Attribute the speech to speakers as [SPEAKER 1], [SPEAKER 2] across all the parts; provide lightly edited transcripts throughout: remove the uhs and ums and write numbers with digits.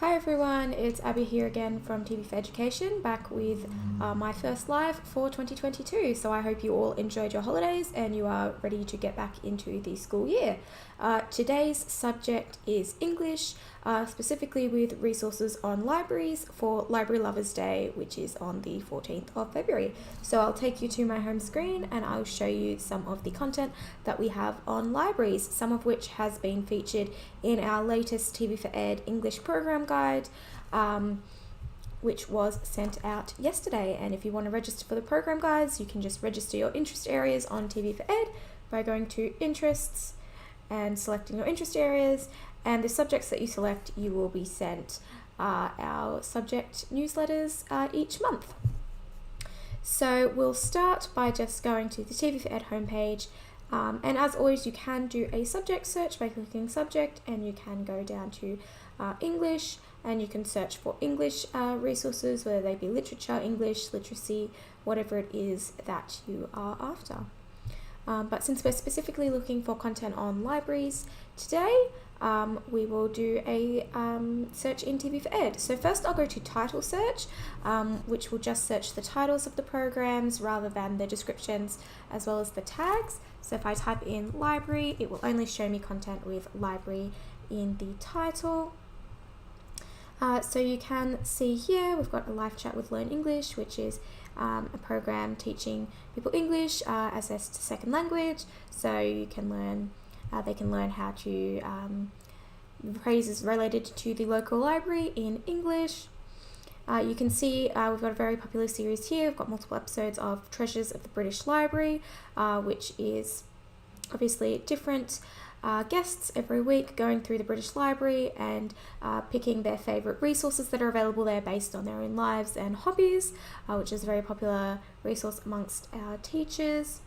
[SPEAKER 1] Hi everyone, it's Abbey here again from TV4Education, back with my first live for 2022. So I hope you all enjoyed your holidays and you are ready to get back into the school year. Today's subject is English, specifically with resources on libraries for Library Lovers Day, which is on the 14th of February. So I'll take you to my home screen and I'll show you some of the content that we have on libraries, some of which has been featured in our latest TV4Ed English program guide, which was sent out yesterday. And if you want to register for the program guides, you can just register your interest areas on TV4Ed by going to interests and selecting your interest areas, and the subjects that you select, you will be sent our subject newsletters each month. So we'll start by just going to the TV4Ed homepage, and as always you can do a subject search by clicking subject, and you can go down to English and you can search for English resources, whether they be literature, English, literacy, whatever it is that you are after. But since we're specifically looking for content on libraries today, we will do a search in TV4Ed. So first I'll go to title search, which will just search the titles of the programs rather than the descriptions as well as the tags. So if I type in library, it will only show me content with library in the title. So you can see here we've got a live chat with Learn English, which is a program teaching people English as their second language. So you can learn, they can learn how to phrases related to the local library in English. You can see we've got a very popular series here. We've got multiple episodes of Treasures of the British Library, which is obviously different guests every week going through the British Library and picking their favourite resources that are available there based on their own lives and hobbies, which is a very popular resource amongst our teachers.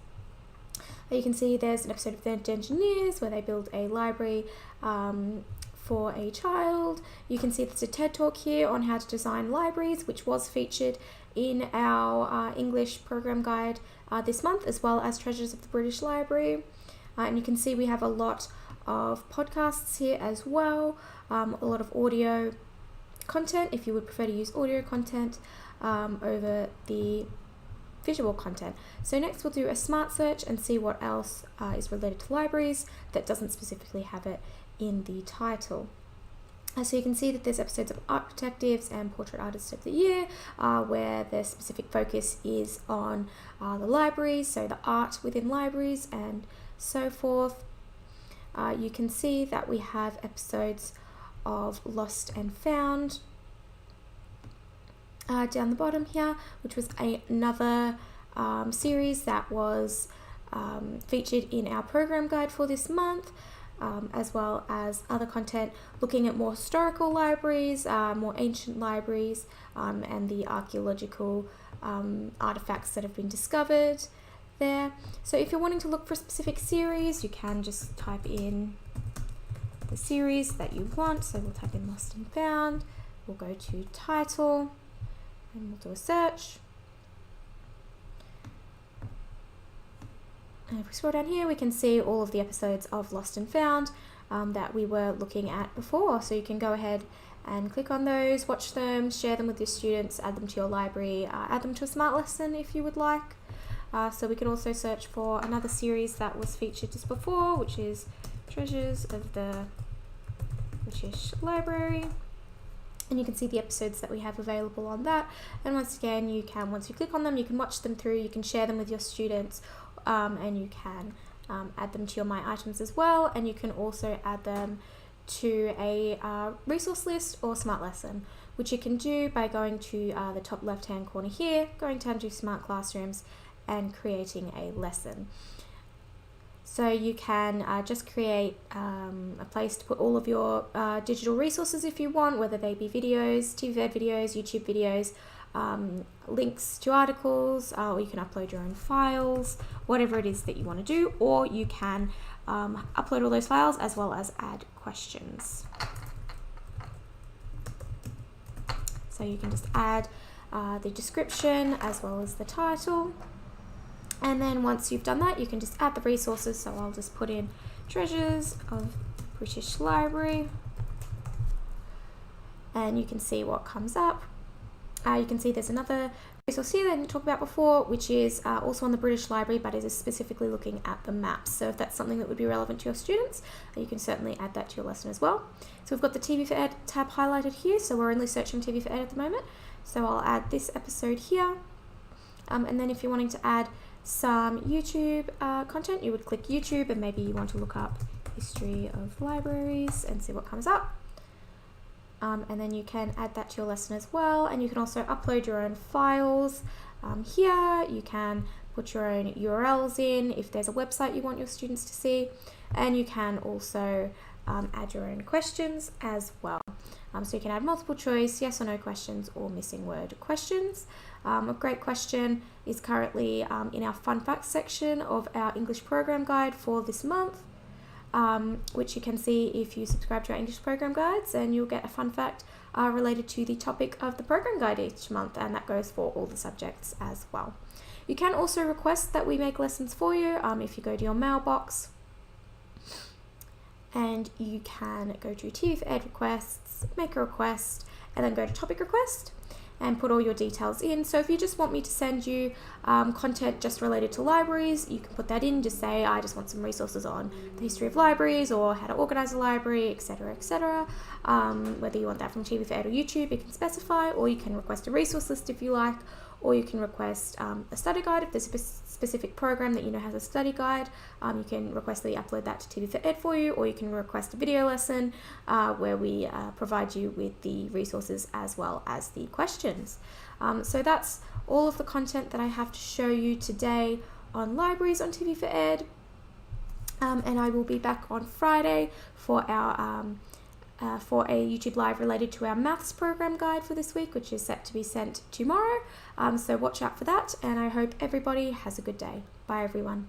[SPEAKER 1] You can see there's an episode of The Engineers where they build a library for a child. You can see there's a TED Talk here on how to design libraries, which was featured in our English program guide this month, as well as Treasures of the British Library. And you can see we have a lot of podcasts here as well, a lot of audio content if you would prefer to use audio content over the visual content. So next we'll do a smart search and see what else is related to libraries that doesn't specifically have it in the title. So you can see that there's episodes of Art Detectives and Portrait Artist of the Year, where the specific focus is on the libraries, so the art within libraries and so forth. You can see that we have episodes of Lost and Found down the bottom here, which was another series that was featured in our program guide for this month, as well as other content looking at more historical libraries, more ancient libraries, and the archaeological artifacts that have been discovered there. So if you're wanting to look for a specific series, you can just type in the series that you want. So we'll type in Lost and Found, we'll go to title and we'll do a search. And if we scroll down here, we can see all of the episodes of Lost and Found that we were looking at before. So you can go ahead and click on those, watch them, share them with your students, add them to your library, add them to a smart lesson if you would like. So we can also search for another series that was featured just before, which is Treasures of the British Library. And you can see the episodes that we have available on that. And once again, you can, once you click on them, you can watch them through, you can share them with your students, and you can add them to your My Items as well. And you can also add them to a resource list or smart lesson, which you can do by going to the top left hand corner here, going down to Smart Classrooms and creating a lesson. So you can just create a place to put all of your digital resources if you want, whether they be videos, TV videos, YouTube videos, links to articles, or you can upload your own files, whatever it is that you want to do, or you can upload all those files as well as add questions. So you can just add the description as well as the title. And then once you've done that, you can just add the resources. So I'll just put in Treasures of British Library. and you can see what comes up. You can see there's another resource here that I didn't talk about before, which is also on the British Library, but is specifically looking at the maps. So if that's something that would be relevant to your students, you can certainly add that to your lesson as well. So we've got the TV4Ed tab highlighted here, so we're only searching TV4Ed at the moment. So I'll add this episode here. And then if you're wanting to add some YouTube content, you would click YouTube, and maybe you want to look up history of libraries and see what comes up. And then you can add that to your lesson as well, and you can also upload your own files here. You can put your own URLs in if there's a website you want your students to see, and you can also add your own questions as well. So you can add multiple choice, yes or no questions, or missing word questions. A great question is currently in our fun facts section of our English program guide for this month, which you can see if you subscribe to our English program guides, and you'll get a fun fact related to the topic of the program guide each month, and that goes for all the subjects as well. You can also request that we make lessons for you if you go to your mailbox, and you can go to TV4Ed requests, make a request, and then go to topic request and put all your details in. So if you just want me to send you content just related to libraries, you can put that in. Just say, I just want some resources on the history of libraries or how to organize a library, etc., etc. Whether you want that from TV4Ed or YouTube, you can specify, or you can request a resource list if you like, or you can request a study guide if there's a specific program that you know has a study guide. You can request that we upload that to TV4Ed for you, or you can request a video lesson where we provide you with the resources as well as the questions. So that's all of the content that I have to show you today on libraries on TV4Ed, and I will be back on Friday for our for a YouTube live related to our maths program guide for this week, which is set to be sent tomorrow. So watch out for that, and I hope everybody has a good day. Bye everyone.